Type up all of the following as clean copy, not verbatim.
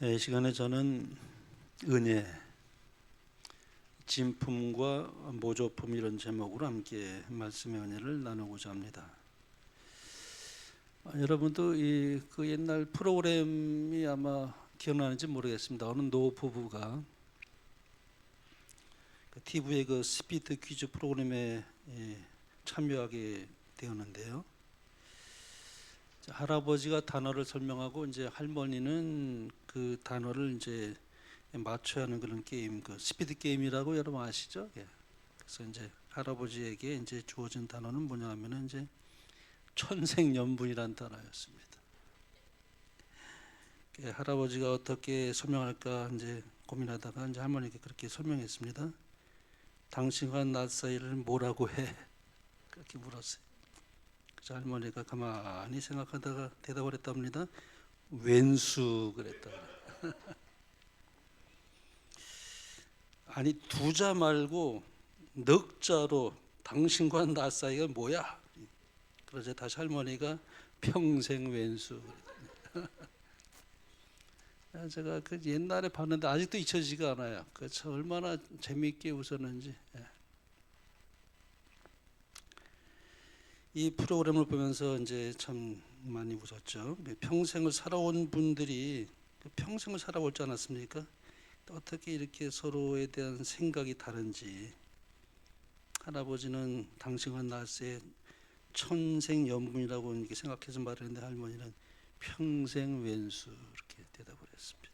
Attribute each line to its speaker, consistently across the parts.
Speaker 1: 이 시간에 저는 은혜, 진품과 모조품 이런 제목으로 함께 말씀의 은혜를 나누고자 합니다. 여러분도 그 옛날 프로그램이 아마 기억나는지 모르겠습니다. 어느 노부부가 TV의 그 스피드 퀴즈 프로그램에 참여하게 되었는데요. 할아버지가 단어를 설명하고 이제 할머니는 그 단어를 이제 맞춰야 하는 그런 게임, 그 스피드 게임이라고 여러분 아시죠? 예. 그래서 이제 할아버지에게 이제 주어진 단어는 뭐냐 하면은 이제 천생연분이라는 단어였습니다. 할아버지가 어떻게 설명할까 이제 고민하다가 이제 할머니께 그렇게 설명했습니다. 당신과 나 사이를 뭐라고 해? 그렇게 물었어요. 그래서 할머니가 가만히 생각하다가 대답을 했답니다. 왼수 그랬다. 아니 두 자 말고 넉 자로 당신과 나 사이가 뭐야? 그러자 다시 할머니가 평생 왼수. 제가 그 옛날에 봤는데 아직도 잊혀지지가 않아요. 그 얼마나 재미있게 웃었는지. 이 프로그램을 보면서 이제 참 많이 웃었죠. 평생을 살아온 분들이 평생을 살아오지 않았습니까? 어떻게 이렇게 서로에 대한 생각이 다른지. 할아버지는 당신과 나의 천생연분이라고 이렇게 생각해서 말했는데 할머니는 평생 왼수 이렇게 대답을 했습니다.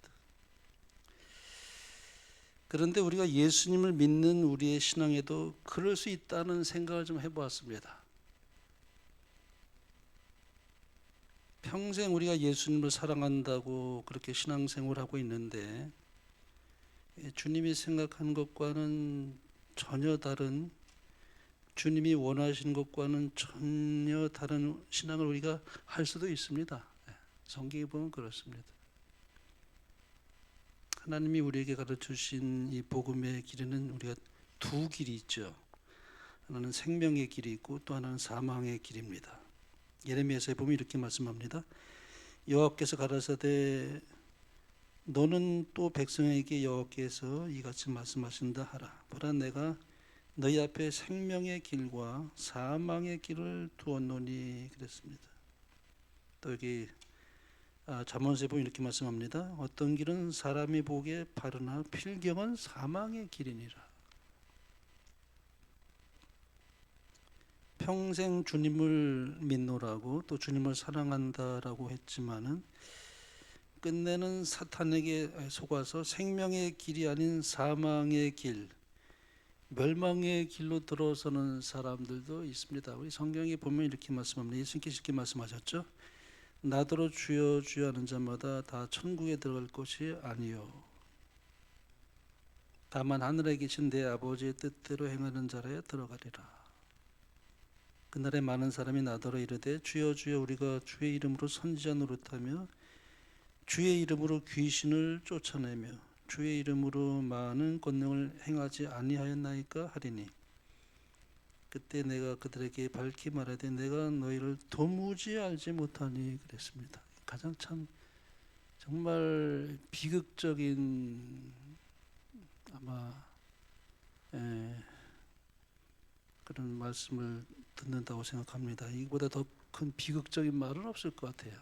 Speaker 1: 그런데 우리가 예수님을 믿는 우리의 신앙에도 그럴 수 있다는 생각을 좀 해보았습니다. 평생 우리가 예수님을 사랑한다고 그렇게 신앙생활을 하고 있는데 주님이 생각한 것과는 전혀 다른, 주님이 원하시는 것과는 전혀 다른 신앙을 우리가 할 수도 있습니다. 성경에 보면 그렇습니다. 하나님이 우리에게 가르쳐주신 이 복음의 길에는 우리가 두 길이 있죠. 하나는 생명의 길이 있고 또 하나는 사망의 길입니다. 예레미야서에 보면 이렇게 말씀합니다. 여호와께서 가라사대 너는 또 백성에게 여호와께서 이같이 말씀하신다 하라. 보라 내가 너희 앞에 생명의 길과 사망의 길을 두었노니 그랬습니다. 또 여기 잠언서에 보면 이렇게 말씀합니다. 어떤 길은 사람이 보기에 바르나 필경은 사망의 길이니라. 평생 주님을 믿노라고 또 주님을 사랑한다라고 했지만은 끝내는 사탄에게 속아서 생명의 길이 아닌 사망의 길, 멸망의 길로 들어서는 사람들도 있습니다. 우리 성경에 보면 이렇게 말씀합니다. 예수님께서 이렇게 말씀하셨죠. 나더러 주여 주여 하는 자마다 다 천국에 들어갈 것이 아니요 다만 하늘에 계신 내 아버지의 뜻대로 행하는 자라야 들어가리라. 그날에 많은 사람이 나더러 이르되 주여 주여 우리가 주의 이름으로 선지자 노릇하며 주의 이름으로 귀신을 쫓아내며 주의 이름으로 많은 권능을 행하지 아니하였나이까 하리니 그때 내가 그들에게 밝히 말하되 내가 너희를 도무지 알지 못하니 그랬습니다. 가장 참 정말 비극적인 아마 그런 말씀을 듣는다고 생각합니다. 이보다 더 큰 비극적인 말은 없을 것 같아요.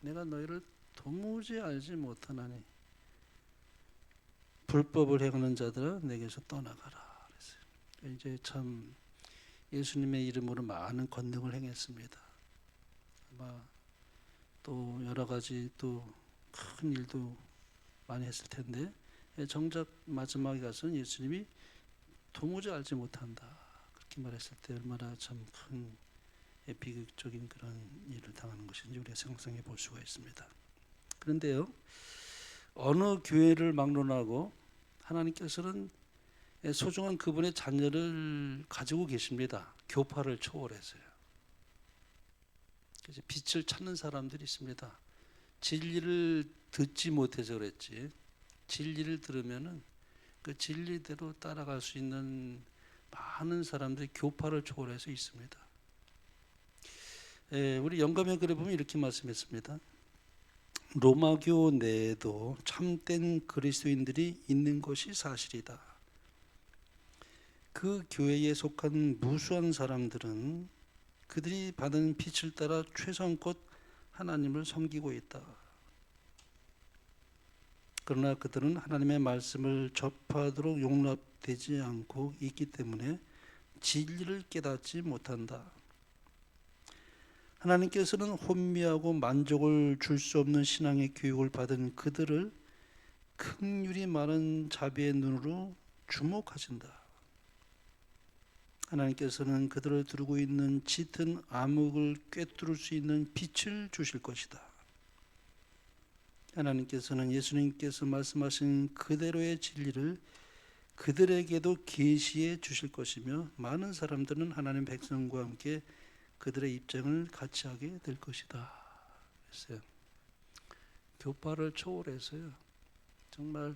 Speaker 1: 내가 너희를 도무지 알지 못하나니 불법을 행하는 자들아 내게서 떠나가라 그랬어요. 이제 참 예수님의 이름으로 많은 권능을 행했습니다. 아마 또 여러 가지 또 큰 일도 많이 했을 텐데 정작 마지막에 가서는 예수님이 도무지 알지 못한다 그렇게 말했을 때 얼마나 참 큰 비극적인 그런 일을 당하는 것인지 우리가 상상해 볼 수가 있습니다. 그런데요, 어느 교회를 막론하고 하나님께서는 소중한 그분의 자녀를 가지고 계십니다. 교파를 초월해서요. 그래서 빛을 찾는 사람들이 있습니다. 진리를 듣지 못해서 그랬지. 진리를 들으면은 그 진리대로 따라갈 수 있는 많은 사람들이 교파를 초월해서 있습니다. 우리 영감의 글에 보면 이렇게 말씀했습니다. 로마교 내에도 참된 그리스도인들이 있는 것이 사실이다. 그 교회에 속한 무수한 사람들은 그들이 받은 빛을 따라 최선껏 하나님을 섬기고 있다. 그러나 그들은 하나님의 말씀을 접하도록 용납되지 않고 있기 때문에 진리를 깨닫지 못한다. 하나님께서는 혼미하고 만족을 줄 수 없는 신앙의 교육을 받은 그들을 긍휼이 많은 자비의 눈으로 주목하신다. 하나님께서는 그들을 두르고 있는 짙은 암흑을 꿰뚫을 수 있는 빛을 주실 것이다. 하나님께서는 예수님께서 말씀하신 그대로의 진리를 그들에게도 계시해 주실 것이며 많은 사람들은 하나님 백성과 함께 그들의 입장을 같이 하게 될 것이다. 그랬어요. 교파를 초월해서요. 정말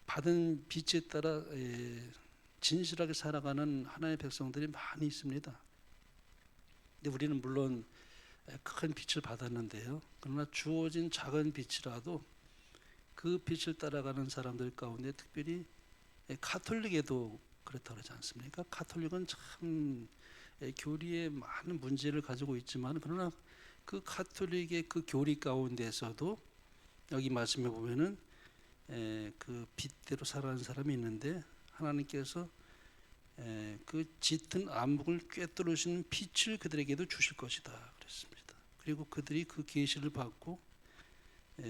Speaker 1: 받은 빛에 따라 진실하게 살아가는 하나님의 백성들이 많이 있습니다. 근데 우리는 물론 큰 빛을 받았는데요. 그러나 주어진 작은 빛이라도 그 빛을 따라가는 사람들 가운데 특별히 가톨릭에도 그렇다고 그러지 않습니까? 가톨릭은 참 교리에 많은 문제를 가지고 있지만 그러나 그 가톨릭의 그 교리 가운데서도 여기 말씀해 보면은 그 빛대로 살아가는 사람이 있는데 하나님께서 그 짙은 암흑을 꿰뚫으시는 빛을 그들에게도 주실 것이다 그랬습니다. 그리고 그들이 그 계시를 받고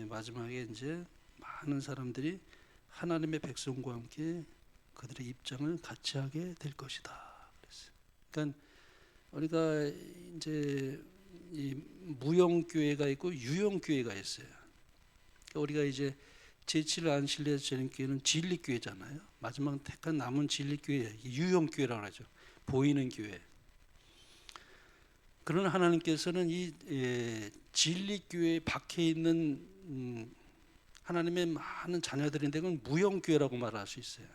Speaker 1: 마지막에 이제 많은 사람들이 하나님의 백성과 함께 그들의 입장을 같이 하게 될 것이다 그랬어요. 그러니까 우리가 이제 이 무형교회가 있고 유형교회가 있어요. 그러니까 우리가 이제 제7일 안실례에서 지내는 교회는 진리교회잖아요. 마지막 택한 남은 진리교회, 유형교회라고 하죠. 보이는 교회. 그러나 하나님께서는 이 진리교회에 박혀 있는 하나님의 많은 자녀들인데 그건 무형교회라고 말할 수 있어요.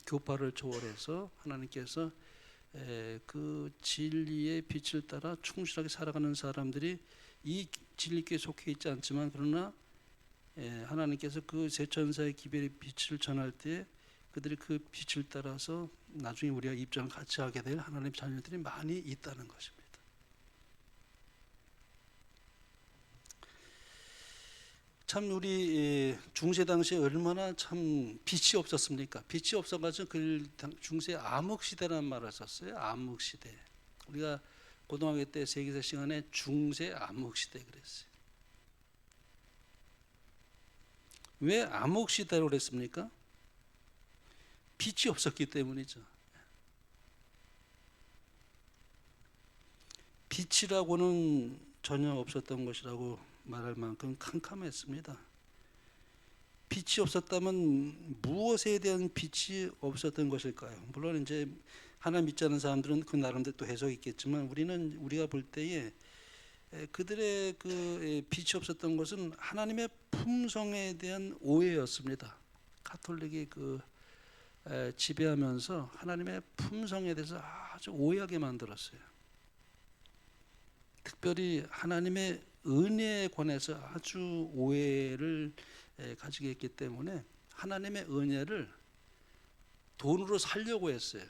Speaker 1: 교파를 초월해서 하나님께서 그 진리의 빛을 따라 충실하게 살아가는 사람들이 이 진리교회에 속해 있지 않지만 그러나 하나님께서 그 세 천사의 기별의 빛을 전할 때 그들이 그 빛을 따라서 나중에 우리가 입장을 같이 하게 될 하나님의 자녀들이 많이 있다는 것입니다. 참 우리 중세 당시에 얼마나 참 빛이 없었습니까? 빛이 없어가지고 그 중세 암흑시대라는 말을 썼어요. 암흑시대. 우리가 고등학교 때 세계사 시간에 중세 암흑시대 그랬어요. 왜 암흑시대라고 그랬습니까? 빛이 없었기 때문이죠. 빛이라고는 전혀 없었던 것이라고 말할 만큼 캄캄했습니다. 빛이 없었다면 무엇에 대한 빛이 없었던 것일까요? 물론 이제 하나님 믿지 않는 사람들은 그 나름대로 또 해석이 있겠지만 우리가 볼 때에 그들의 그 빛이 없었던 것은 하나님의 품성에 대한 오해였습니다. 가톨릭이 그 지배하면서 하나님의 품성에 대해서 아주 오해하게 만들었어요. 특별히 하나님의 은혜에 관해서 아주 오해를 가지게 했기 때문에 하나님의 은혜를 돈으로 살려고 했어요.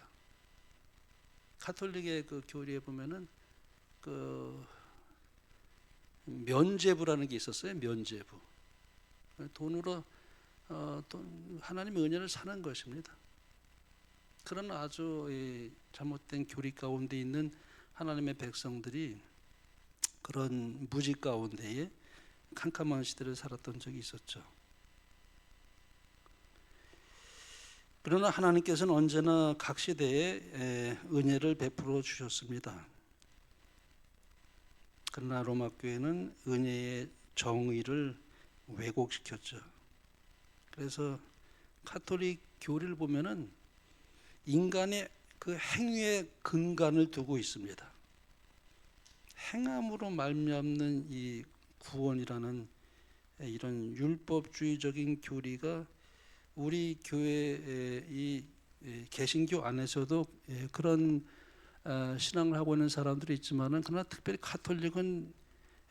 Speaker 1: 가톨릭의 그 교리에 보면은 그 면죄부라는 게 있었어요. 면죄부. 돈으로 하나님의 은혜를 사는 것입니다. 그런 아주 잘못된 교리 가운데 있는 하나님의 백성들이 그런 무지 가운데에 캄캄한 시대를 살았던 적이 있었죠. 그러나 하나님께서는 언제나 각 시대에 은혜를 베풀어 주셨습니다. 그러나 로마 교회는 은혜의 정의를 왜곡시켰죠. 그래서 가톨릭 교리를 보면은 인간의 그 행위에 근간을 두고 있습니다. 행함으로 말미암는 이 구원이라는 이런 율법주의적인 교리가 우리 교회의 이 개신교 안에서도 그런 신앙을 하고 있는 사람들이 있지만은 그러나 특별히 가톨릭은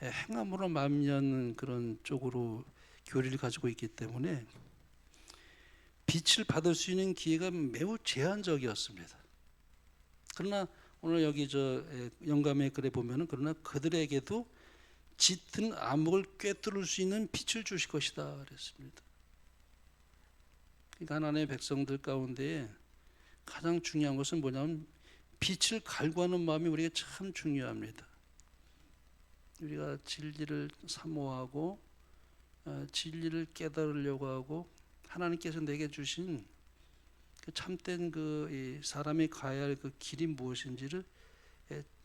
Speaker 1: 행함으로 말미암는 그런 쪽으로 교리를 가지고 있기 때문에 빛을 받을 수 있는 기회가 매우 제한적이었습니다. 그러나 오늘 여기 영감의 글에 보면은 그러나 그들에게도 짙은 암흑을 꿰뚫을 수 있는 빛을 주실 것이다 그랬습니다. 그러니까 하나님의 백성들 가운데 가장 중요한 것은 뭐냐면 빛을 갈구하는 마음이 우리에게 참 중요합니다. 우리가 진리를 사모하고 진리를 깨달으려고 하고 하나님께서 내게 주신 그 참된 그 사람이 가야 할 그 길이 무엇인지를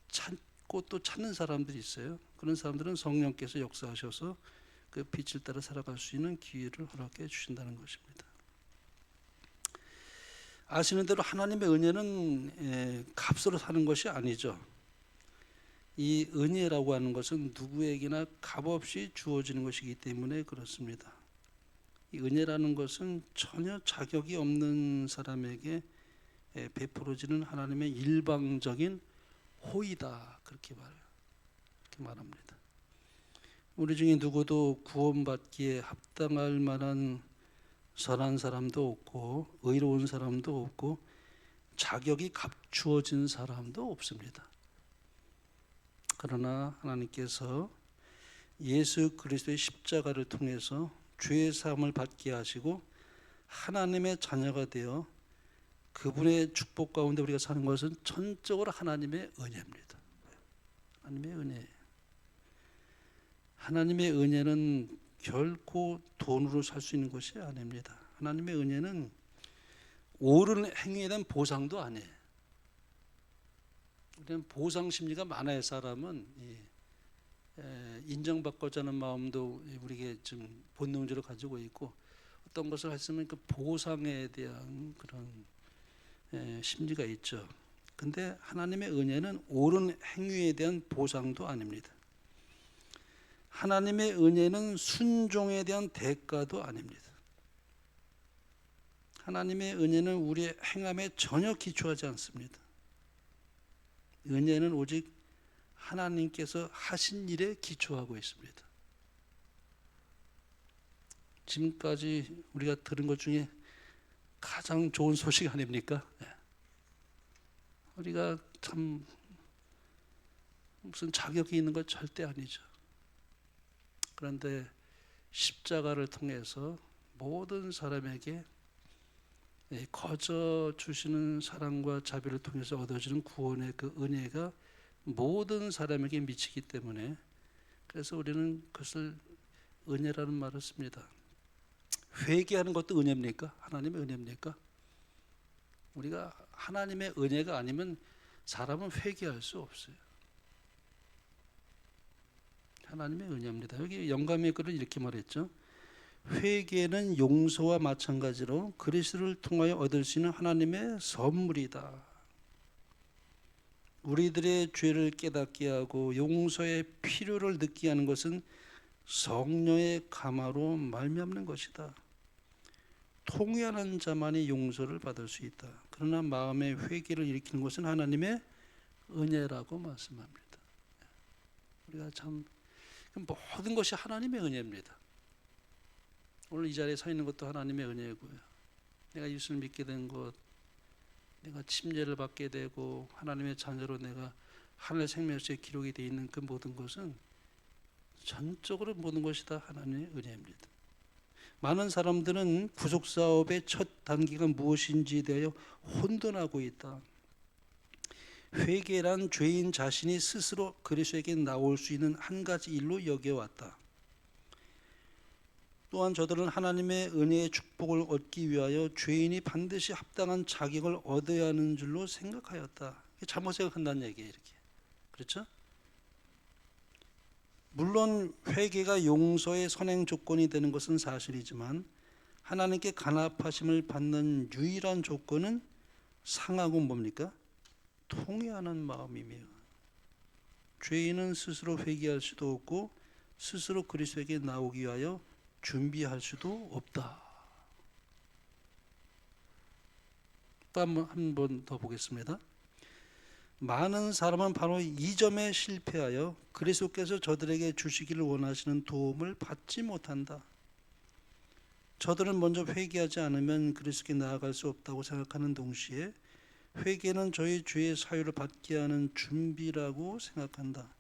Speaker 1: 찾고 또 찾는 사람들이 있어요. 그런 사람들은 성령께서 역사하셔서 그 빛을 따라 살아갈 수 있는 기회를 허락해 주신다는 것입니다. 아시는 대로 하나님의 은혜는 값으로 사는 것이 아니죠. 이 은혜라고 하는 것은 누구에게나 값없이 주어지는 것이기 때문에 그렇습니다. 이 은혜라는 것은 전혀 자격이 없는 사람에게 베풀어지는 하나님의 일방적인 호의다 그렇게 말합니다. 우리 중에 누구도 구원받기에 합당할 만한 선한 사람도 없고 의로운 사람도 없고 자격이 갖추어진 사람도 없습니다. 그러나 하나님께서 예수 그리스도의 십자가를 통해서 죄의 사함을 받게 하시고 하나님의 자녀가 되어 그분의 축복 가운데 우리가 사는 것은 전적으로 하나님의 은혜입니다. 하나님의 은혜. 하나님의 은혜는 결코 돈으로 살 수 있는 것이 아닙니다. 하나님의 은혜는 옳은 행위에 대한 보상도 아니에요. 우리는 보상 심리가 많아요. 사람은 인정받고자 하는 마음도 우리에게 좀 본능적으로 가지고 있고 어떤 것을 했으면 그 보상에 대한 그런 심리가 있죠. 근데 하나님의 은혜는 옳은 행위에 대한 보상도 아닙니다. 하나님의 은혜는 순종에 대한 대가도 아닙니다. 하나님의 은혜는 우리의 행함에 전혀 기초하지 않습니다. 은혜는 오직 하나님께서 하신 일에 기초하고 있습니다. 지금까지 우리가 들은 것 중에 가장 좋은 소식 아닙니까? 우리가 참 무슨 자격이 있는 것 절대 아니죠. 그런데 십자가를 통해서 모든 사람에게 거저 주시는 사랑과 자비를 통해서 얻어지는 구원의 그 은혜가 모든 사람에게 미치기 때문에 그래서 우리는 그것을 은혜라는 말을 씁니다. 회개하는 것도 은혜입니까? 하나님의 은혜입니까? 우리가 하나님의 은혜가 아니면 사람은 회개할 수 없어요. 하나님의 은혜입니다. 여기 영감의 글은 이렇게 말했죠. 회개는 용서와 마찬가지로 그리스도를 통하여 얻을 수 있는 하나님의 선물이다. 우리들의 죄를 깨닫게 하고 용서의 필요를 느끼게 하는 것은 성령의 감화로 말미암는 것이다. 통회하는 자만이 용서를 받을 수 있다. 그러나 마음의 회개를 일으키는 것은 하나님의 은혜라고 말씀합니다. 우리가 참 모든 것이 하나님의 은혜입니다. 오늘 이 자리에 서 있는 것도 하나님의 은혜고요. 내가 예수를 믿게 된 것, 내가 침례를 받게 되고 하나님의 자녀로 내가 하늘 생명수에 기록이 되어 있는 그 모든 것은 전적으로 모든 것이 다 하나님의 은혜입니다. 많은 사람들은 구속사업의 첫 단계가 무엇인지에 대하여 혼돈하고 있다. 회개란 죄인 자신이 스스로 그리스도에게 나올 수 있는 한 가지 일로 여겨왔다. 또한 저들은 하나님의 은혜의 축복을 얻기 위하여 죄인이 반드시 합당한 자격을 얻어야 하는 줄로 생각하였다. 잘못 생각한다는 얘기예요. 이렇게. 그렇죠? 물론 회개가 용서의 선행 조건이 되는 것은 사실이지만 하나님께 간합하심을 받는 유일한 조건은 상하고 뭡니까? 통회하는 마음이며 죄인은 스스로 회개할 수도 없고 스스로 그리스도에게 나오기 위하여 준비할 수도 없다. 또 한 번 더 보겠습니다. 많은 사람은 바로 이 점에 실패하여 그리스도께서 저들에게 주시기를 원하시는 도움을 받지 못한다. 저들은 먼저 회개하지 않으면 그리스도께 나아갈 수 없다고 생각하는 동시에 회개는 저희 죄의 사유를 받게 하는 준비라고 생각한다.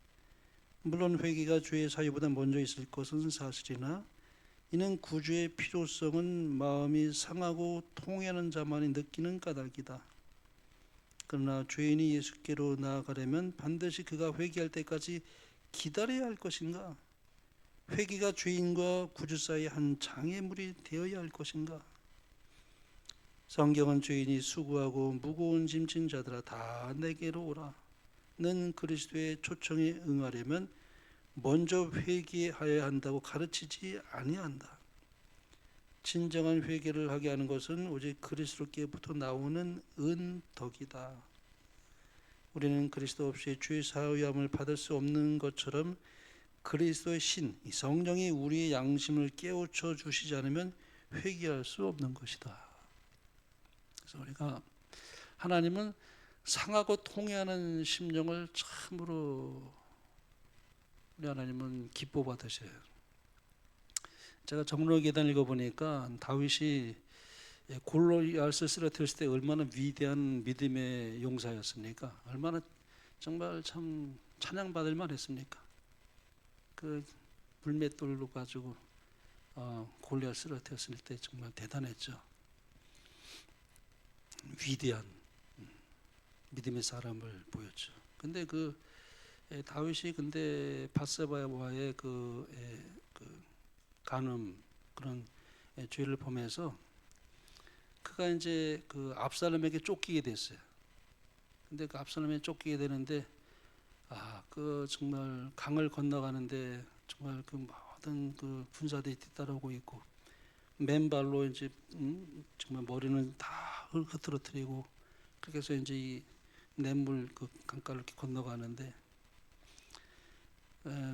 Speaker 1: 물론 회개가 죄의 사유보다 먼저 있을 것은 사실이나 이는 구주의 필요성은 마음이 상하고 통해하는 자만이 느끼는 까닭이다. 그러나 죄인이 예수께로 나아가려면 반드시 그가 회개할 때까지 기다려야 할 것인가? 회개가 죄인과 구주 사이의 한 장애물이 되어야 할 것인가? 성경은 죄인이 수고하고 무거운 짐진 자들아 다 내게로 오라 는 그리스도의 초청에 응하려면 먼저 회개하여야 한다고 가르치지 아니한다. 진정한 회개를 하게 하는 것은 오직 그리스도께부터 나오는 은덕이다. 우리는 그리스도 없이 죄 사함을 받을 수 없는 것처럼 그리스도의 신, 성령이 우리의 양심을 깨우쳐 주시지 않으면 회개할 수 없는 것이다. 그래서 우리가 하나님은 상하고 통해하는 심령을 참으로 우리 하나님은 기뻐 받으셔요. 제가 정로기단 읽어보니까 다윗이 골리앗을 쓰러뜨렸을 때 얼마나 위대한 믿음의 용사였습니까? 얼마나 정말 참 찬양받을 만했습니까? 그 불맷돌로 가지고 골리앗 쓰러뜨렸을 때 정말 대단했죠. 위대한 믿음의 사람을 보였죠. 근데 그 다윗이 근데 바세바와의 그 간음 그런 죄를 범해서 그가 이제 그 압살롬에게 쫓기게 됐어요. 근데 그 압살롬에 쫓기게 되는데 그 정말 강을 건너가는데 정말 그 모든 그 군사들이 뒤따르고 있고 맨발로 이제 정말 머리는 다 흐트러뜨리고 그렇게 해서 이제 이 냇물 그 강가를 이렇게 건너가는데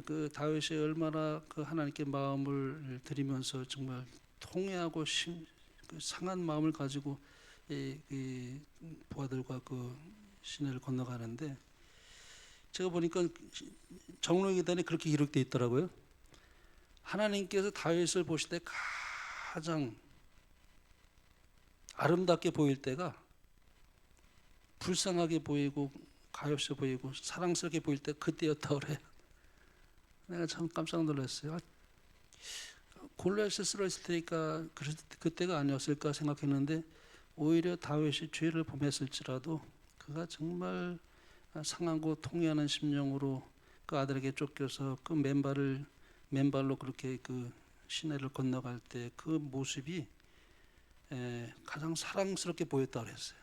Speaker 1: 그 다윗이 얼마나 그 하나님께 마음을 드리면서 정말 통회하고 그 상한 마음을 가지고 이 부하들과 그 시내를 건너가는데 제가 보니까 정로기단에 그렇게 기록되어 있더라고요. 하나님께서 다윗을 보실 때 가장 아름답게 보일 때가 불쌍하게 보이고 가엾어 보이고 사랑스럽게 보일 때 그때였다 그래요. 내가 참 깜짝 놀랐어요. 골리앗이 쓰러졌을 테니까 그때가 아니었을까 생각했는데 오히려 다윗이 죄를 범했을지라도 그가 정말 상하고 통회하는 심령으로 그 아들에게 쫓겨서 그 맨발로 그렇게 그 시내를 건너갈 때 그 모습이 가장 사랑스럽게 보였다고 했어요.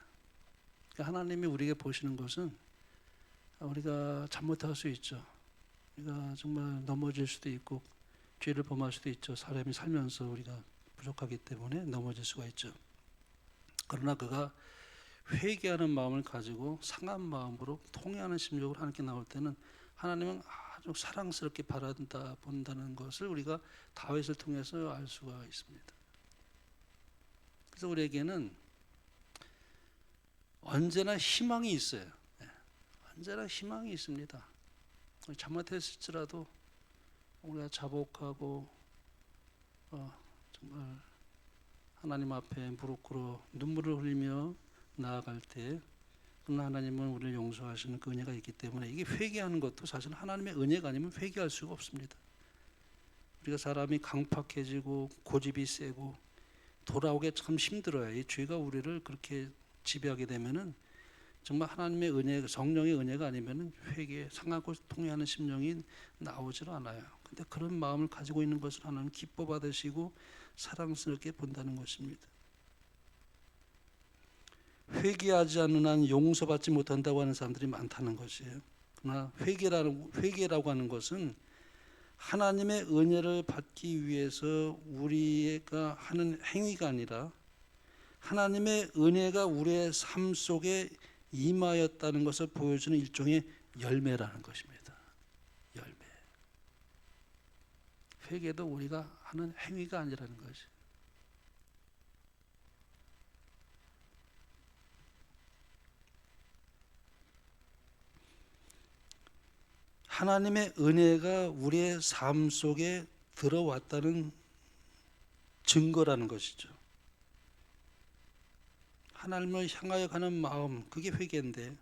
Speaker 1: 그러니까 하나님이 우리에게 보시는 것은 우리가 잘못할 수 있죠. 우리가 정말 넘어질 수도 있고 죄를 범할 수도 있죠. 사람이 살면서 우리가 부족하기 때문에 넘어질 수가 있죠. 그러나 그가 회개하는 마음을 가지고 상한 마음으로 통회하는 심령으로 하나님께 나올 때는 하나님은 아주 사랑스럽게 바라본다 본다는 것을 우리가 다윗을 통해서 알 수가 있습니다. 그래서 우리에게는 언제나 희망이 있어요. 언제나 희망이 있습니다. 잘못했을지라도 우리가 자복하고 정말 하나님 앞에 무릎 꿇어 눈물을 흘리며 나아갈 때 그러나 하나님은 우리를 용서하시는 그 은혜가 있기 때문에 이게 회개하는 것도 사실 하나님의 은혜가 아니면 회개할 수가 없습니다. 우리가 사람이 강팍해지고 고집이 세고 돌아오기 참 힘들어요. 이 죄가 우리를 그렇게 지배하게 되면은 정말 하나님의 은혜, 성령의 은혜가 아니면은 회개, 상하고 통회하는 심령이 나오질 않아요. 근데 그런 마음을 가지고 있는 것을 하나님 기뻐 받으시고 사랑스럽게 본다는 것입니다. 회개하지 않는 한 용서받지 못한다고 하는 사람들이 많다는 것이에요. 그러나 회개라고 하는 것은 하나님의 은혜를 받기 위해서 우리가 하는 행위가 아니라 하나님의 은혜가 우리의 삶 속에 임하였다는 것을 보여주는 일종의 열매라는 것입니다. 열매. 회개도 우리가 하는 행위가 아니라는 것이. 하나님의 은혜가 우리의 삶 속에 들어왔다는 증거라는 것이죠. 하나님을 향하여 가는 마음, 그게 회개인데,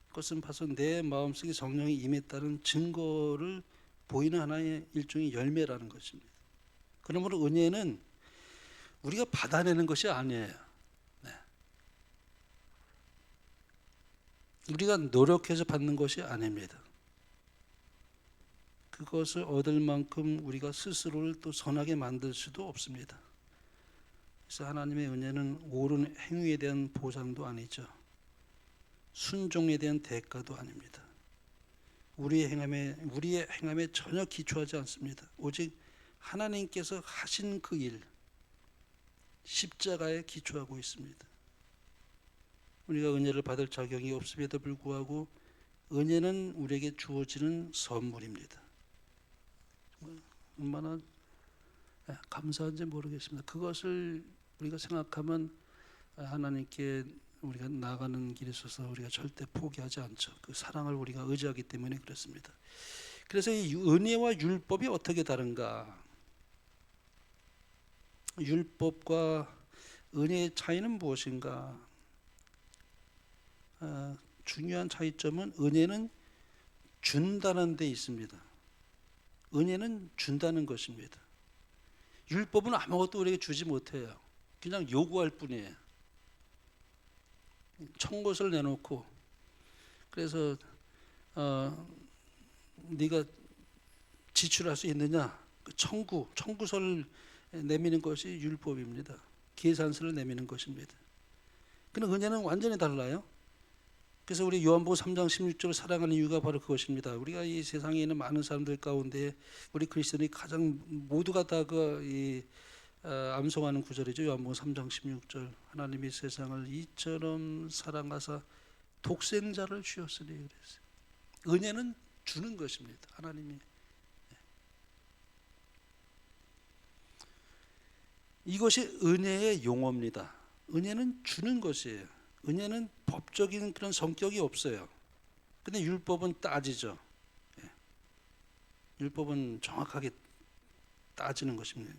Speaker 1: 그것은 봐서 내 마음속에 성령이 임했다는 증거를 보이는 하나의 일종의 열매라는 것입니다. 그러므로 은혜는 우리가 받아내는 것이 아니에요. 네. 우리가 노력해서 받는 것이 아닙니다. 그것을 얻을 만큼 우리가 스스로를 또 선하게 만들 수도 없습니다. 그래서 하나님의 은혜는 옳은 행위에 대한 보상도 아니죠. 순종에 대한 대가도 아닙니다. 우리의 행함에 전혀 기초하지 않습니다. 오직 하나님께서 하신 그 일, 십자가에 기초하고 있습니다. 우리가 은혜를 받을 자격이 없음에도 불구하고 은혜는 우리에게 주어지는 선물입니다. 얼마나 감사한지 모르겠습니다. 그것을 우리가 생각하면 하나님께 우리가 나가는 길에 있어서 우리가 절대 포기하지 않죠. 그 사랑을 우리가 의지하기 때문에 그렇습니다. 그래서 이 은혜와 율법이 어떻게 다른가? 율법과 은혜의 차이는 무엇인가? 중요한 차이점은 은혜는 준다는 데 있습니다. 은혜는 준다는 것입니다. 율법은 아무것도 우리에게 주지 못해요. 그냥 요구할 뿐이에요. 청구서를 내놓고, 그래서 네가 지출할 수 있느냐, 그 청구서를 내미는 것이 율법입니다. 계산서를 내미는 것입니다. 그런데 은혜는 완전히 달라요. 그래서 우리 요한복음 3장 16절을 사랑하는 이유가 바로 그것입니다. 우리가 이 세상에 있는 많은 사람들 가운데 우리 그리스도인이 가장 모두가 다 암송하는 구절이죠. 요한복음 3장 16절, 하나님이 세상을 이처럼 사랑하사 독생자를 주었으니 그랬어요. 은혜는 주는 것입니다. 하나님이. 이것이 은혜의 용어입니다. 은혜는 주는 것이에요. 은혜는 법적인 그런 성격이 없어요. 근데 율법은 따지죠. 율법은 정확하게 따지는 것입니다.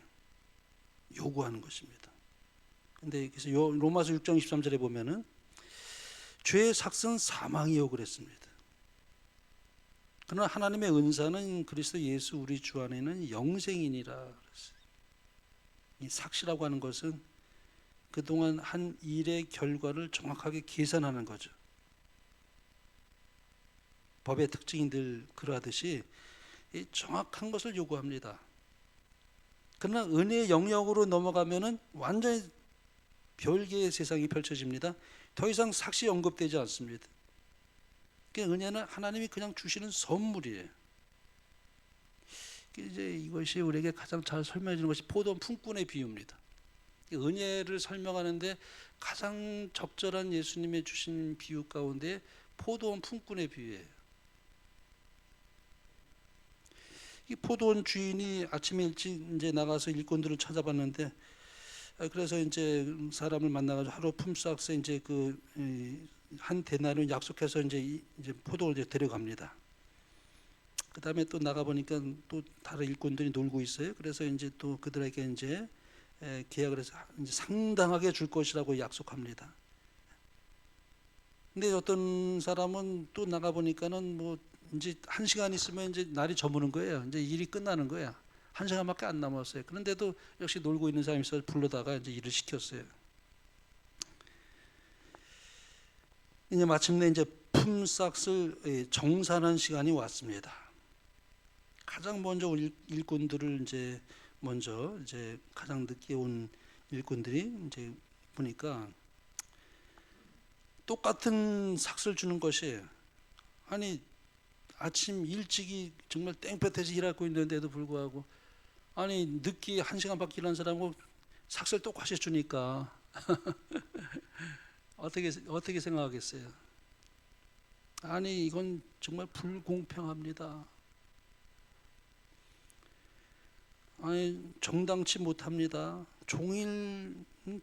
Speaker 1: 요구하는 것입니다. 근데 그래서 로마서 6장 23절에 보면은 죄의 삭은 사망이요 그랬습니다. 그러나 하나님의 은사는 그리스도 예수 우리 주 안에는 영생이니라 그랬어요. 이 삭시라고 하는 것은 그동안 한 일의 결과를 정확하게 계산하는 거죠. 법의 특징이 늘 그러하듯이 이 정확한 것을 요구합니다. 그러나 은혜의 영역으로 넘어가면은 완전히 별개의 세상이 펼쳐집니다. 더 이상 삭시 언급되지 않습니다. 그러니까 은혜는 하나님이 그냥 주시는 선물이에요. 이제 이것이 우리에게 가장 잘 설명해 주는 것이 포도원 품꾼의 비유입니다. 은혜를 설명하는데 가장 적절한 예수님의 주신 비유 가운데 포도원 품꾼의 비유예요. 이 포도원 주인이 아침에 일찍 이제 나가서 일꾼들을 찾아봤는데, 그래서 이제 사람을 만나가지고 하루 품삯에 이제 한 데나리온 약속해서 이제 포도원을 이제 데려갑니다. 그 다음에 또 나가 보니까 또 다른 일꾼들이 놀고 있어요. 그래서 이제 또 그들에게 이제 계약을 해서 이제 상당하게 줄 것이라고 약속합니다. 근데 어떤 사람은 또 나가 보니까는 뭐 이제 1시간 있으면 이제 날이 저무는 거예요. 이제 일이 끝나는 거야. 1시간밖에 안 남았어요. 그런데도 역시 놀고 있는 사람이 있어서 불러다가 이제 일을 시켰어요. 이제 마침내 이제 품삯을 정산한 시간이 왔습니다. 가장 먼저 일꾼들을 이제 먼저 이제 가장 늦게 온 일꾼들이 이제 보니까 똑같은 삭스를 주는 것이에요. 아니 아침 일찍이 정말 땡볕에서 일하고 있는데도 불구하고 아니 늦게 1시간밖에 일한 사람하고 삭스를 똑같이 주니까 어떻게 생각하겠어요? 아니 이건 정말 불공평합니다. 아니 정당치 못합니다. 종일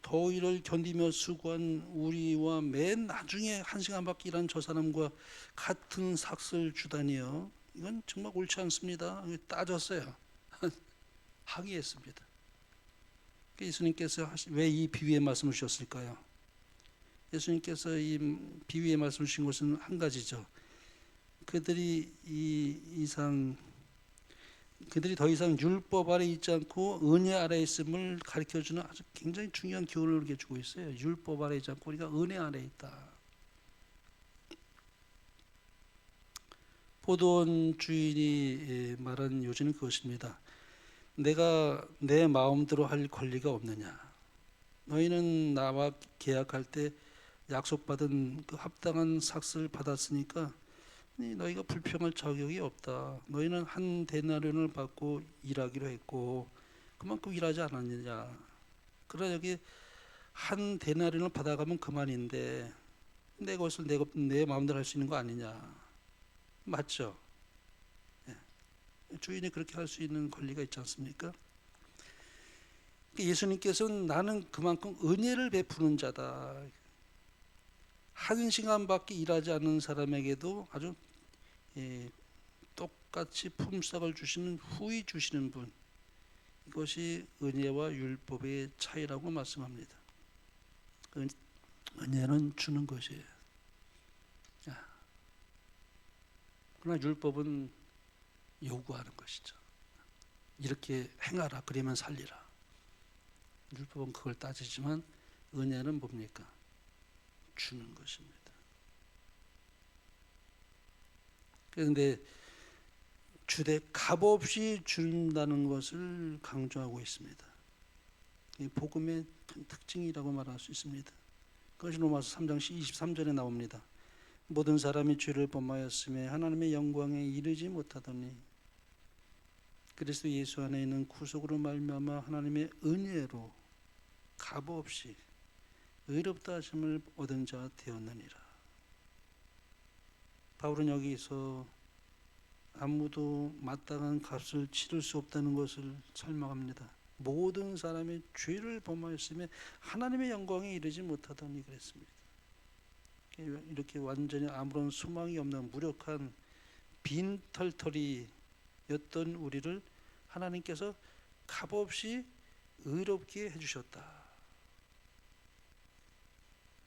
Speaker 1: 더위를 견디며 수고한 우리와 맨 나중에 1시간밖에 일한 저 사람과 같은 삭을 주다니요. 이건 정말 옳지 않습니다. 따졌어요. 항의했습니다. 예수님께서 왜 이 비유의 말씀을 주셨을까요? 예수님께서 이 비유의 말씀을 주신 것은 한 가지죠. 그들이 더 이상 율법 아래 있지 않고 은혜 아래 있음을 가르쳐주는 아주 굉장히 중요한 교훈을 이렇게 주고 있어요. 율법 아래 있지 않고 우리가 은혜 아래 있다. 포도원 주인이 말한 요지는 그것입니다. 내가 내 마음대로 할 권리가 없느냐. 너희는 나와 계약할 때 약속받은 그 합당한 삭을 받았으니까 너희가 불평할 자격이 없다. 너희는 한 데나리온을 받고 일하기로 했고 그만큼 일하지 않았느냐. 그러나 여기 한 데나리온을 받아가면 그만인데 내 것을 내 마음대로 할 수 있는 거 아니냐. 맞죠? 주인이 그렇게 할 수 있는 권리가 있지 않습니까? 예수님께서는 나는 그만큼 은혜를 베푸는 자다. 1시간밖에 일하지 않는 사람에게도 아주 똑같이 품삯을 주시는 후히 주시는 분. 이것이 은혜와 율법의 차이라고 말씀합니다. 은혜는 주는 것이에요. 그러나 율법은 요구하는 것이죠. 이렇게 행하라 그러면 살리라. 율법은 그걸 따지지만 은혜는 뭡니까? 주는 것입니다. 그런데 주되 값없이 준다는 것을 강조하고 있습니다. 이 복음의 큰 특징이라고 말할 수 있습니다. 그것이 로마서 3장 23절에 나옵니다. 모든 사람이 죄를 범하였음에 하나님의 영광에 이르지 못하더니 그리스도 예수 안에 있는 구속으로 말미암아 하나님의 은혜로 값없이 의롭다 하심을 얻은 자 되었느니라. 바울은 여기서 아무도 마땅한 값을 치를 수 없다는 것을 설명합니다. 모든 사람이 죄를 범하였으며 하나님의 영광에 이르지 못하더니 그랬습니다. 이렇게 완전히 아무런 소망이 없는 무력한 빈털터리였던 우리를 하나님께서 값없이 의롭게 해주셨다.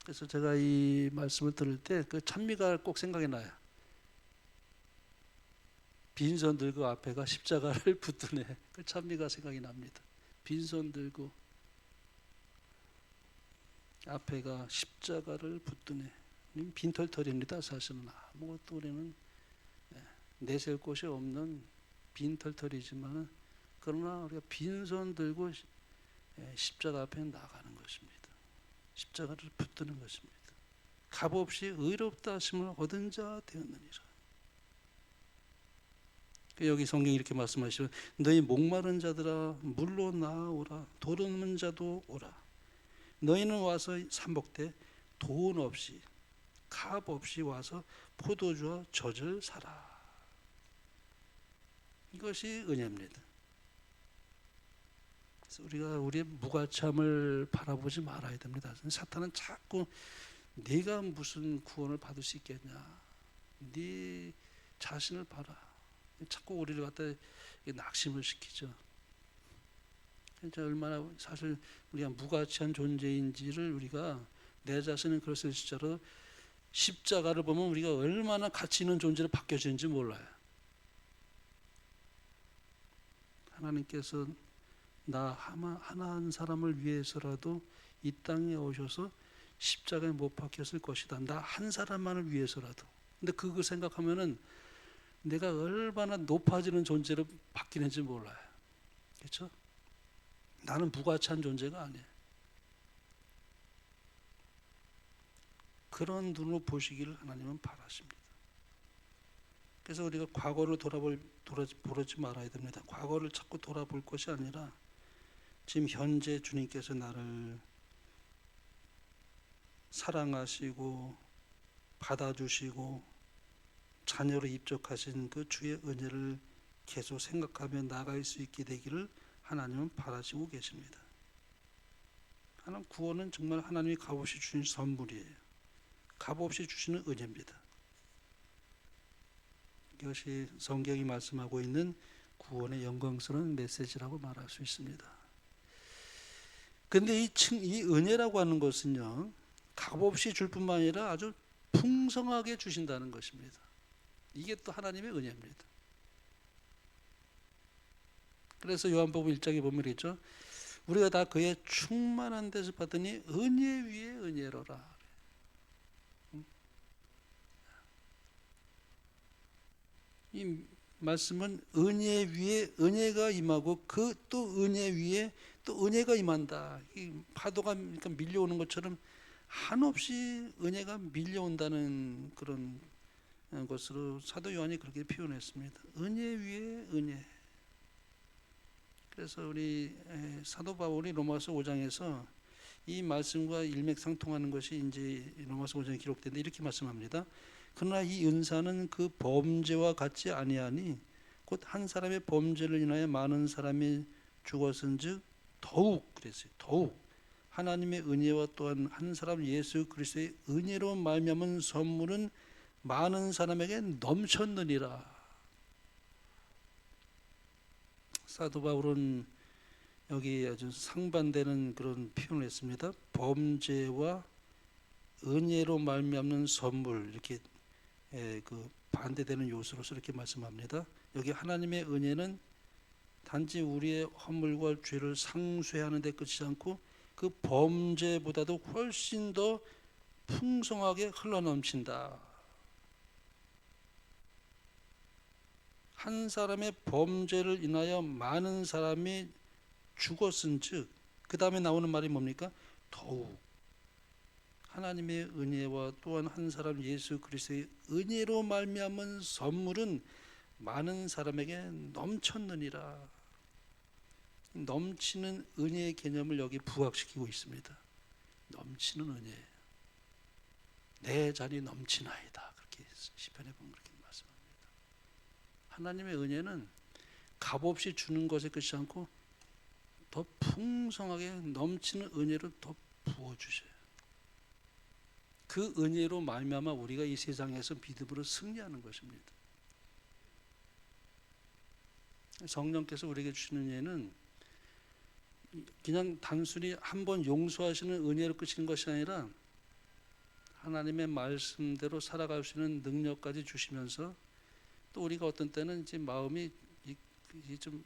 Speaker 1: 그래서 제가 이 말씀을 들을 때 그 찬미가 꼭 생각이 나요. 빈손 들고 앞에가 십자가를 붙드네. 그 찬미가 생각이 납니다. 빈손 들고 앞에가 십자가를 붙드네. 빈털터리입니다. 사실은 아무것도 우리는 내세울 곳이 없는 빈털터리지만 그러나 우리가 빈손 들고 십자가 앞에 나가는 것입니다. 십자가를 붙드는 것입니다. 값없이 의롭다 하심을 얻은 자 되었느니라. 여기 성경이 이렇게 말씀하시면 너희 목마른 자들아 물로 나오라. 도르는 자도 오라. 너희는 와서 삼복되 돈 없이 값 없이 와서 포도주와 젖을 사라. 이것이 은혜입니다. 그래서 우리가 우리의 무가참을 바라보지 말아야 됩니다. 사탄은 자꾸 네가 무슨 구원을 받을 수 있겠냐. 네 자신을 봐라. 자꾸 우리를 갖다 낙심을 시키죠. 얼마나 사실 우리가 무가치한 존재인지를 우리가 내 자신은 그랬을지라도 십자가를 보면 우리가 얼마나 가치 있는 존재로 바뀌어지는지 몰라요. 하나님께서 나 하나 한 사람을 위해서라도 이 땅에 오셔서 십자가에 못 박혔을 것이다. 나 한 사람만을 위해서라도. 근데 그거 생각하면은 내가 얼마나 높아지는 존재로 바뀌는지 몰라요. 그렇죠? 나는 무가치한 존재가 아니에요. 그런 눈으로 보시기를 하나님은 바라십니다. 그래서 우리가 과거를 돌아보지 말아야 됩니다. 과거를 자꾸 돌아볼 것이 아니라 지금 현재 주님께서 나를 사랑하시고 받아주시고 자녀로 입적하신 그 주의 은혜를 계속 생각하며 나아갈 수 있게 되기를 하나님은 바라시고 계십니다. 하나님 구원은 정말 하나님이 값없이 주신 선물이에요. 값없이 주시는 은혜입니다. 이것이 성경이 말씀하고 있는 구원의 영광스러운 메시지라고 말할 수 있습니다. 그런데 이 은혜라고 하는 것은요, 값없이 줄 뿐만 아니라 아주 풍성하게 주신다는 것입니다. 이게 또 하나님의 은혜입니다. 그래서 요한복음 1장에 보면 있죠. 우리가 다 그의 충만한 데서 받으니 은혜 위에 은혜로라. 이 말씀은 은혜 위에 은혜가 임하고 그 또 은혜 위에 또 은혜가 임한다. 이 파도가 그러니까 밀려오는 것처럼 한없이 은혜가 밀려온다는 그런 것으로 사도 요한이 그렇게 표현했습니다. 은혜 위에 은혜. 그래서 우리 사도 바울이 로마서 5장에서 이 말씀과 일맥상통하는 것이 이제 로마서 5장에 기록된데 이렇게 말씀합니다. 그러나 이 은사는 그 범죄와 같지 아니하니 곧 한 사람의 범죄를 인하여 많은 사람이 죽었은즉 더욱 그랬어요. 더욱 하나님의 은혜와 또한 한 사람 예수 그리스도의 은혜로 말미암은 선물은 많은 사람에게 넘쳤느니라. 사도 바울은 여기 아주 상반되는 그런 표현을 했습니다. 범죄와 은혜로 말미암는 선물 이렇게 그 반대되는 요소로서 이렇게 말씀합니다. 여기 하나님의 은혜는 단지 우리의 허물과 죄를 상쇄하는 데 끝이지 않고 그 범죄보다도 훨씬 더 풍성하게 흘러넘친다. 한 사람의 범죄를 인하여 많은 사람이 죽었은즉 그 다음에 나오는 말이 뭡니까? 더욱 하나님의 은혜와 또한 한 사람 예수 그리스도의 은혜로 말미암은 선물은 많은 사람에게 넘쳤느니라. 넘치는 은혜의 개념을 여기 부각시키고 있습니다. 넘치는 은혜. 내 잔이 넘치나이다. 그렇게 시편에 보면 그렇게 말씀합니다. 하나님의 은혜는 값없이 주는 것에 끝이 않고 더 풍성하게 넘치는 은혜를 더 부어주셔요. 그 은혜로 말미암아 우리가 이 세상에서 믿음으로 승리하는 것입니다. 성령께서 우리에게 주시는 은혜는 그냥 단순히 한번 용서하시는 은혜로 끝이는 것이 아니라 하나님의 말씀대로 살아갈 수 있는 능력까지 주시면서 또 우리가 어떤 때는 이제 마음이 좀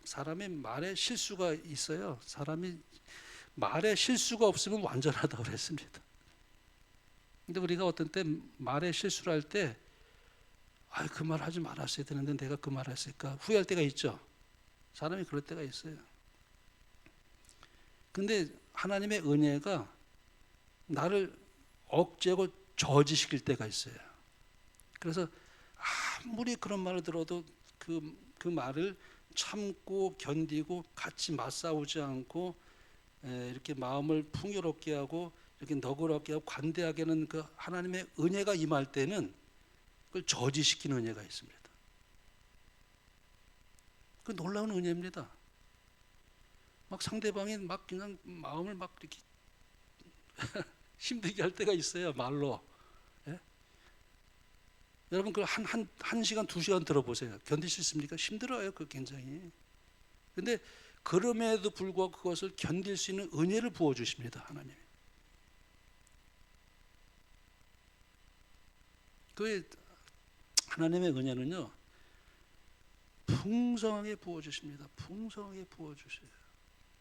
Speaker 1: 사람의 말에 실수가 있어요. 사람이 말에 실수가 없으면 완전하다고 그랬습니다. 근데 우리가 어떤 때 말에 실수를 할 때 그 말 하지 말았어야 되는데 내가 그 말 했을까 후회할 때가 있죠. 사람이 그럴 때가 있어요. 근데 하나님의 은혜가 나를 억제하고 저지시킬 때가 있어요. 그래서 아무리 그런 말을 들어도 그 말을 참고 견디고 같이 맞싸우지 않고 이렇게 마음을 풍요롭게 하고 이렇게 너그럽게 하고 관대하게 하는 그 하나님의 은혜가 임할 때는 그걸 저지시키는 은혜가 있습니다. 그 놀라운 은혜입니다. 막 상대방이 막 그냥 마음을 막 이렇게 힘들게 할 때가 있어요. 말로. 예? 여러분 그 한 시간, 2시간 들어보세요. 견딜 수 있습니까? 힘들어요. 그 굉장히. 근데 그럼에도 불구하고 그것을 견딜 수 있는 은혜를 부어주십니다. 하나님. 그 하나님의 은혜는요. 풍성하게 부어주십니다. 풍성하게 부어주셔요.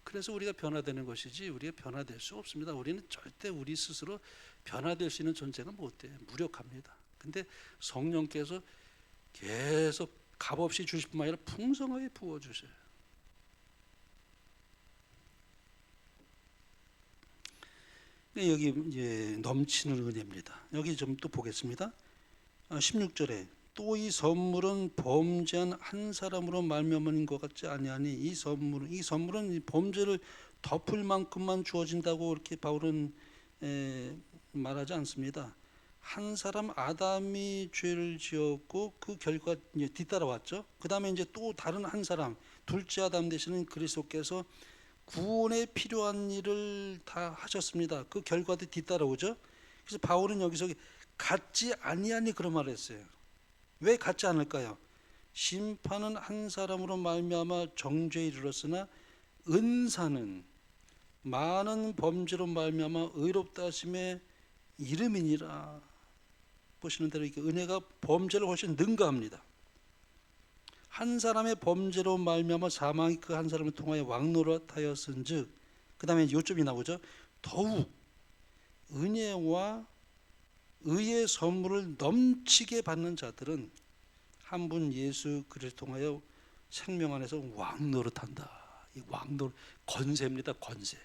Speaker 1: 그래서 우리가 변화되는 것이지 우리가 변화될 수 없습니다. 우리는 절대 우리 스스로 변화될 수 있는 존재가 못 돼요. 무력합니다. 근데 성령께서 계속 값없이 주실 뿐만 아니라 풍성하게 부어주셔요. 여기 이제 넘치는 은혜입니다. 여기 좀 또 보겠습니다. 16절에 또 이 선물은 범죄한 한 사람으로 말미암은 것 같지 아니하니 이 선물은 이 범죄를 덮을 만큼만 주어진다고 이렇게 바울은 말하지 않습니다. 한 사람 아담이 죄를 지었고 그 결과 이제 뒤따라왔죠. 그 다음에 이제 또 다른 한 사람 둘째 아담 되시는 그리스도께서 구원에 필요한 일을 다 하셨습니다. 그 결과도 뒤따라오죠. 그래서 바울은 여기서 같지 아니하니 그런 말을 했어요. 왜 같지 않을까요? 심판은 한 사람으로 말미암아 정죄에 이르렀으나 은사는 많은 범죄로 말미암아 의롭다 하심의 이름이니라. 보시는 대로 이렇게 은혜가 범죄를 훨씬 능가합니다. 한 사람의 범죄로 말미암아 사망이 그 한 사람을 통하여 왕노릇하였은즉, 그 다음에 요점이 나오죠. 더욱 은혜와 의의 선물을 넘치게 받는 자들은 한 분 예수 그리스도 통하여 생명 안에서 왕노릇한다. 이 왕노릇, 권세입니다. 권세.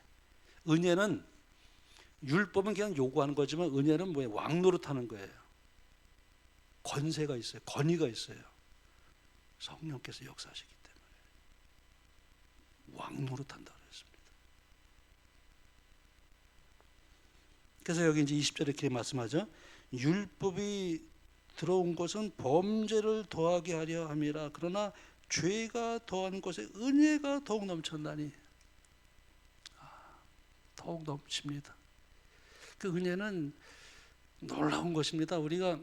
Speaker 1: 은혜는, 율법은 그냥 요구하는 거지만 은혜는 뭐예요? 왕노릇하는 거예요. 권세가 있어요. 권위가 있어요. 성령께서 역사하시기 때문에 왕노릇한다 그랬습니다. 그래서 여기 이제 20절에 이렇게 말씀하죠. 율법이 들어온 것은 범죄를 더하게 하려 함이라. 그러나 죄가 더한 것에 은혜가 더욱 넘쳤나니. 더욱 넘칩니다. 그 은혜는 놀라운 것입니다. 우리가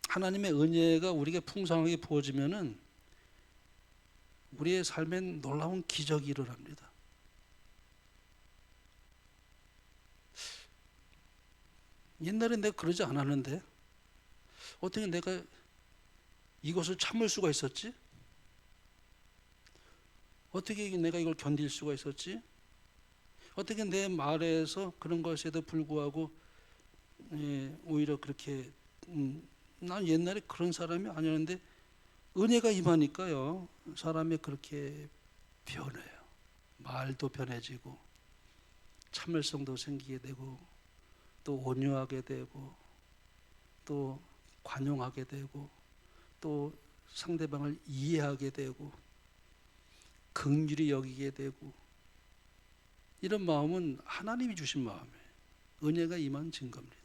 Speaker 1: 하나님의 은혜가 우리에게 풍성하게 부어지면은 우리의 삶엔 놀라운 기적이 일어납니다. 옛날에 내가 그러지 않았는데 어떻게 내가 이것을 참을 수가 있었지? 어떻게 내가 이걸 견딜 수가 있었지? 어떻게 내 말에서 그런 것에도 불구하고 오히려 그렇게 난 옛날에 그런 사람이 아니었는데 은혜가 임하니까요 사람이 그렇게 변해요. 말도 변해지고 참을성도 생기게 되고 또 온유하게 되고 또 관용하게 되고 또 상대방을 이해하게 되고 긍휼히 여기게 되고, 이런 마음은 하나님이 주신 마음이에요. 은혜가 임한 증거입니다.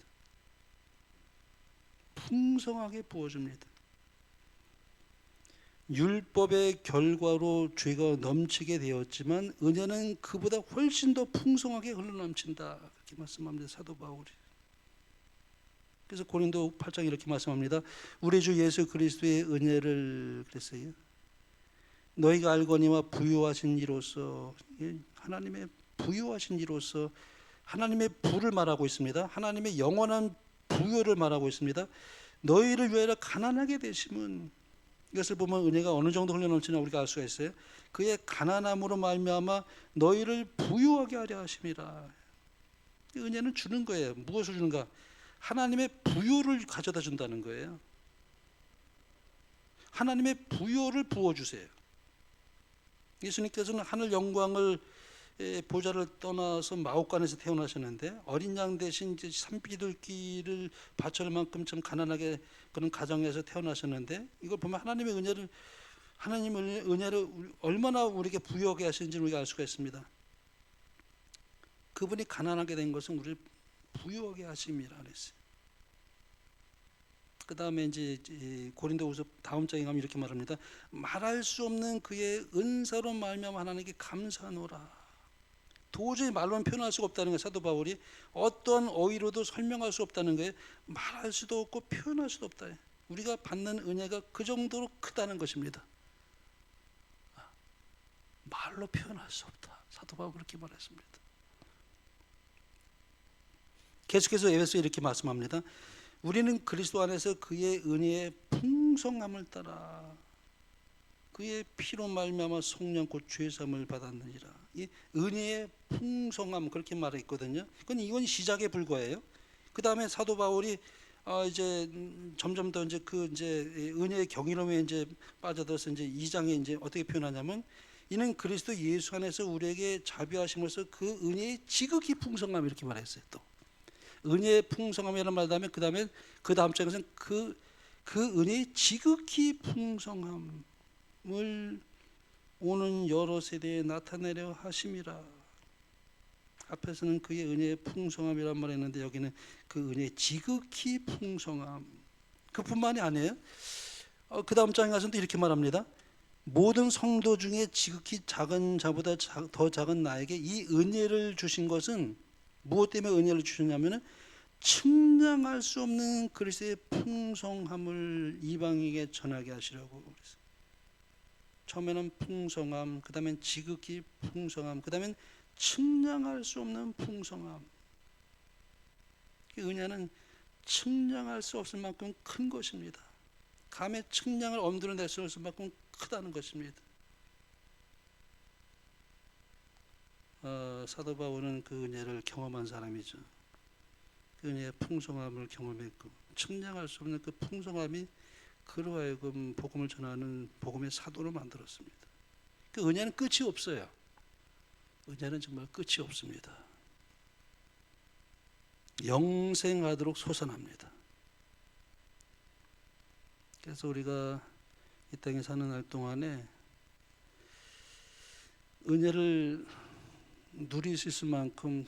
Speaker 1: 풍성하게 부어줍니다. 율법의 결과로 죄가 넘치게 되었지만 은혜는 그보다 훨씬 더 풍성하게 흘러넘친다, 그렇게 말씀합니다, 사도 바울이. 그래서 고린도 8장 이렇게 말씀합니다. 우리 주 예수 그리스도의 은혜를, 그랬어요, 너희가 알거니와 부유하신 이로써, 하나님의 부유하신 이로써 하나님의 부를 말하고 있습니다. 하나님의 영원한 부여를 말하고 있습니다. 너희를 위하여 가난하게 되심은, 이것을 보면 은혜가 어느 정도 흘러넘치나 우리가 알 수가 있어요. 그의 가난함으로 말미암아 너희를 부유하게 하려 하심이라. 은혜는 주는 거예요. 무엇을 주는가? 하나님의 부요를 가져다 준다는 거예요. 하나님의 부요를 부어주세요. 예수님께서는 하늘 영광을 보좌를 떠나서 마옥간에서 태어나셨는데 어린 양 대신 이제 산비둘기를 바쳐올 만큼 좀 가난하게 그런 가정에서 태어나셨는데, 이걸 보면 하나님의 은혜를 얼마나 우리에게 부여하게 하시는지를 우리가 알 수가 있습니다. 그분이 가난하게 된 것은 우리를 부여하게 하심이라 그랬어요. 그 다음에 이제 고린도후서 다음 장에 가면 이렇게 말합니다. 말할 수 없는 그의 은사로 말미암아 하나님께 감사하노라. 도저히 말로는 표현할 수가 없다는 거예요. 사도 바울이 어떠한 어휘로도 설명할 수 없다는 거예요. 말할 수도 없고 표현할 수도 없다. 우리가 받는 은혜가 그 정도로 크다는 것입니다. 말로 표현할 수 없다. 사도 바울 그렇게 말했습니다. 계속해서 에베소에 이렇게 말씀합니다. 우리는 그리스도 안에서 그의 은혜의 풍성함을 따라 그의 피로 말미암아 속량 곧 죄 사함을 받았느니라. 이 은혜의 풍성함, 그렇게 말했거든요. 이건 시작에 불과해요. 그 다음에 사도 바울이 이제 점점 더 이제 은혜의 경이로움에 이제 빠져들어서 이제 2장에 이제 어떻게 표현하냐면, 이는 그리스도 예수 안에서 우리에게 자비하심으로써 그 은혜의 지극히 풍성함, 이렇게 말했어요. 또 은혜의 풍성함이라는 말 다음에 그 다음 장에서는 그 은혜의 지극히 풍성함을 오는 여러 세대에 나타내려 하심이라. 앞에서는 그의 은혜의 풍성함이란 말했는데 여기는 그 은혜의 지극히 풍성함. 그뿐만이 아니에요. 그 다음 장에 가서도 이렇게 말합니다. 모든 성도 중에 지극히 작은 자보다 더 작은 나에게 이 은혜를 주신 것은 무엇 때문에 은혜를 주셨냐면은 측량할 수 없는 그리스도의 풍성함을 이방인에게 전하게 하시려고 그랬어요. 처음에는 풍성함, 그 다음엔 지극히 풍성함, 그 다음엔 측량할 수 없는 풍성함. 은혜는 측량할 수 없을 만큼 큰 것입니다. 감의 측량을 엄두로 낼 수 없을 만큼 크다는 것입니다. 사도 바울은 그 은혜를 경험한 사람이죠. 그 은혜의 풍성함을 경험했고 측량할 수 없는 그 풍성함이 그로 하여금 복음을 전하는 복음의 사도로 만들었습니다. 그 은혜는 끝이 없어요. 은혜는 정말 끝이 없습니다. 영생하도록 솟아납니다. 그래서 우리가 이 땅에 사는 날 동안에 은혜를 누릴 수 있을 만큼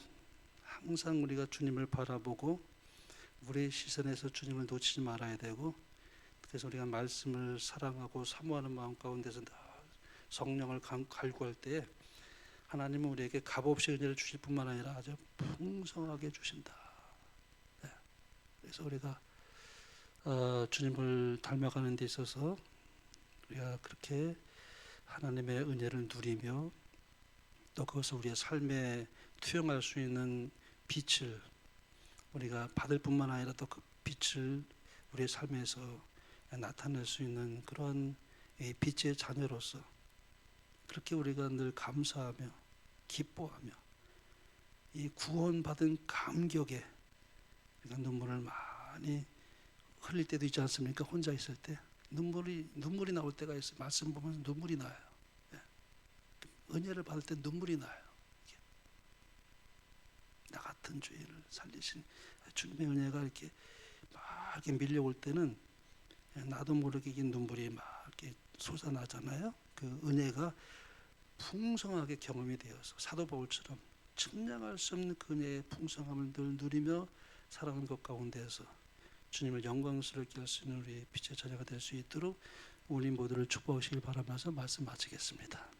Speaker 1: 항상 우리가 주님을 바라보고 우리의 시선에서 주님을 놓치지 말아야 되고, 그래서 우리가 말씀을 사랑하고 사모하는 마음 가운데서 성령을 갈구할 때 하나님은 우리에게 값없이 은혜를 주실 뿐만 아니라 아주 풍성하게 주신다. 네. 그래서 우리가 주님을 닮아가는 데 있어서 우리가 그렇게 하나님의 은혜를 누리며 또 그것을 우리의 삶에 투영할 수 있는 빛을 우리가 받을 뿐만 아니라 또 그 빛을 우리의 삶에서 나타낼 수 있는 그런 빛의 자녀로서 그렇게 우리가 늘 감사하며 기뻐하며 이 구원받은 감격에 우리가 눈물을 많이 흘릴 때도 있지 않습니까? 혼자 있을 때 눈물이 나올 때가 있어요. 말씀 보면서 눈물이 나요. 은혜를 받을 때 눈물이 나요. 나 같은 죄인을 살리신 주님의 은혜가 이렇게 막 이렇게 밀려올 때는 나도 모르게 눈물이 막 이렇게 솟아나잖아요. 그 은혜가 풍성하게 경험이 되어서 사도 바울처럼 측량할 수 없는 그 은혜의 풍성함을 늘 누리며 살아가는 것 가운데서 주님을 영광스럽게 할 수 있는 우리 빛의 자녀가 될 수 있도록 우리 모두를 축복하시길 바라면서 말씀 마치겠습니다.